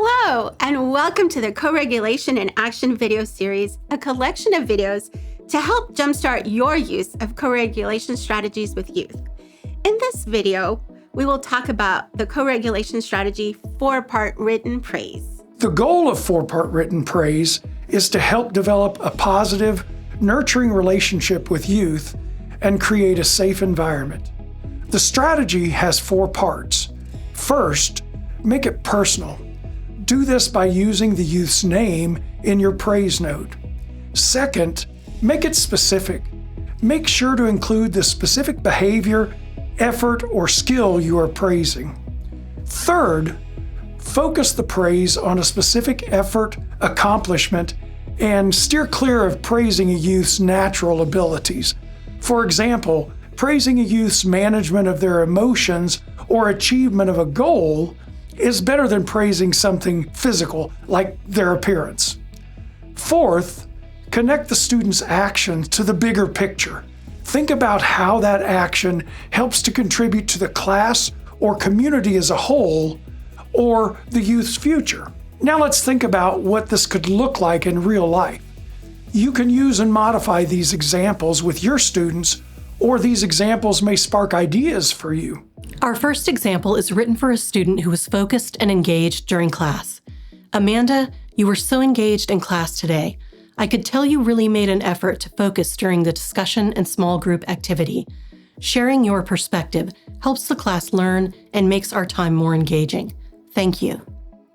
Hello, and welcome to the Co-Regulation in Action video series, a collection of videos to help jumpstart your use of co-regulation strategies with youth. In this video, we will talk about the co-regulation strategy 4-part written praise. The goal of 4-part written praise is to help develop a positive, nurturing relationship with youth and create a safe environment. The strategy has 4 parts. First, make it personal. Do this by using the youth's name in your praise note. Second, make it specific. Make sure to include the specific behavior, effort, or skill you are praising. Third, focus the praise on a specific effort, accomplishment, and steer clear of praising a youth's natural abilities. For example, praising a youth's management of their emotions or achievement of a goal is better than praising something physical, like their appearance. Fourth, connect the student's actions to the bigger picture. Think about how that action helps to contribute to the class or community as a whole, or the youth's future. Now let's think about what this could look like in real life. You can use and modify these examples with your students, or these examples may spark ideas for you. Our first example is written for a student who was focused and engaged during class. Amanda, you were so engaged in class today. I could tell you really made an effort to focus during the discussion and small group activity. Sharing your perspective helps the class learn and makes our time more engaging. Thank you.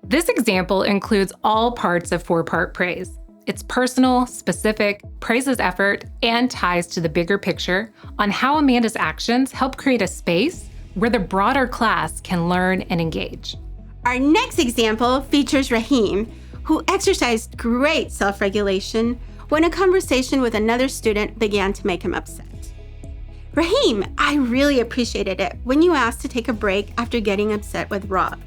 This example includes all parts of 4-part praise. It's personal, specific, praises effort, and ties to the bigger picture on how Amanda's actions help create a space where the broader class can learn and engage. Our next example features Rahim, who exercised great self-regulation when a conversation with another student began to make him upset. Rahim, I really appreciated it when you asked to take a break after getting upset with Rob.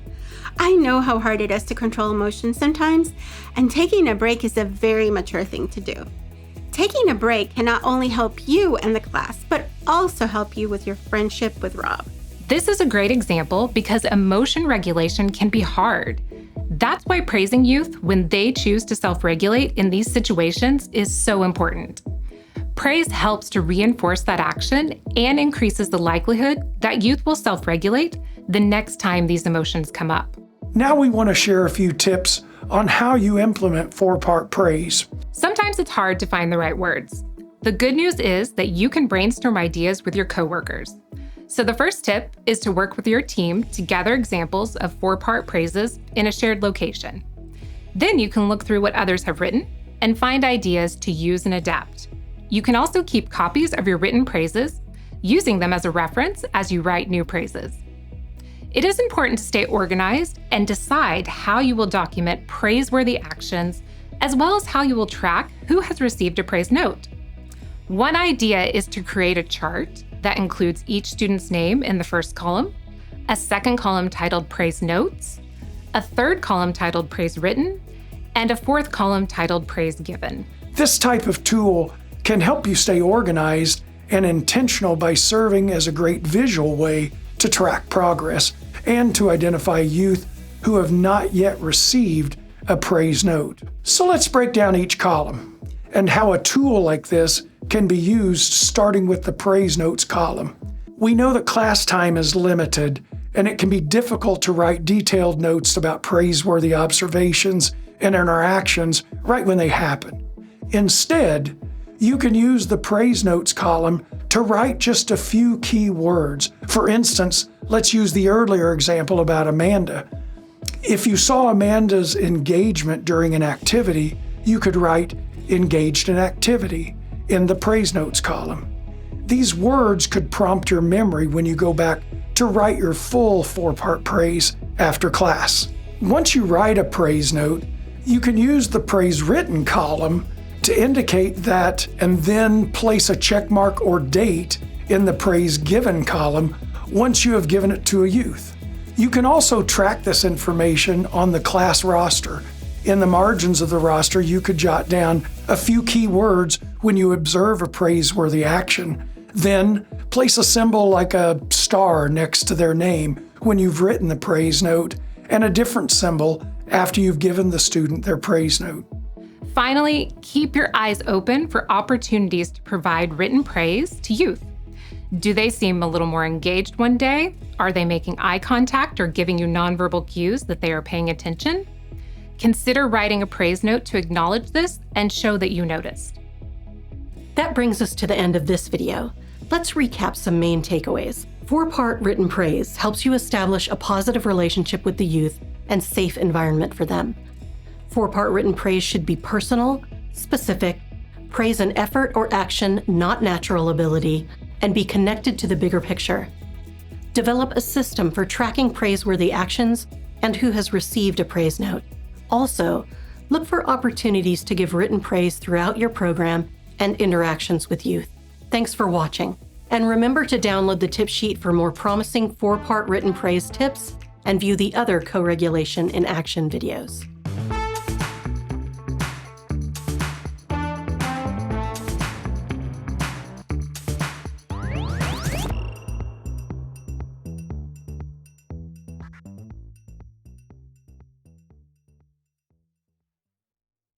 I know how hard it is to control emotions sometimes, and taking a break is a very mature thing to do. Taking a break can not only help you and the class, but also help you with your friendship with Rob. This is a great example because emotion regulation can be hard. That's why praising youth when they choose to self-regulate in these situations is so important. Praise helps to reinforce that action and increases the likelihood that youth will self-regulate the next time these emotions come up. Now we want to share a few tips on how you implement 4-part praise. Sometimes it's hard to find the right words. The good news is that you can brainstorm ideas with your coworkers. So the first tip is to work with your team to gather examples of 4-part praises in a shared location. Then you can look through what others have written and find ideas to use and adapt. You can also keep copies of your written praises, using them as a reference as you write new praises. It is important to stay organized and decide how you will document praiseworthy actions, as well as how you will track who has received a praise note. One idea is to create a chart that includes each student's name in the first column, a second column titled Praise Notes, a third column titled Praise Written, and a fourth column titled Praise Given. This type of tool can help you stay organized and intentional by serving as a great visual way to track progress and to identify youth who have not yet received a praise note. So let's break down each column and how a tool like this can be used, starting with the praise notes column. We know that class time is limited, and it can be difficult to write detailed notes about praiseworthy observations and interactions right when they happen. Instead, you can use the praise notes column to write just a few key words. For instance, let's use the earlier example about Amanda. If you saw Amanda's engagement during an activity, you could write engaged in activity in the praise notes column. These words could prompt your memory when you go back to write your full 4-part praise after class. Once you write a praise note, you can use the praise written column to indicate that, and then place a check mark or date in the praise given column once you have given it to a youth. You can also track this information on the class roster. In the margins of the roster, you could jot down a few key words when you observe a praiseworthy action. Then place a symbol like a star next to their name when you've written the praise note, and a different symbol after you've given the student their praise note. Finally, keep your eyes open for opportunities to provide written praise to youth. Do they seem a little more engaged one day? Are they making eye contact or giving you nonverbal cues that they are paying attention? Consider writing a praise note to acknowledge this and show that you noticed. That brings us to the end of this video. Let's recap some main takeaways. 4-part written praise helps you establish a positive relationship with the youth and safe environment for them. 4-part written praise should be personal, specific, praise an effort or action, not natural ability, and be connected to the bigger picture. Develop a system for tracking praiseworthy actions and who has received a praise note. Also, look for opportunities to give written praise throughout your program and interactions with youth. Thanks for watching. And remember to download the tip sheet for more promising 4-part written praise tips and view the other co-regulation in action videos.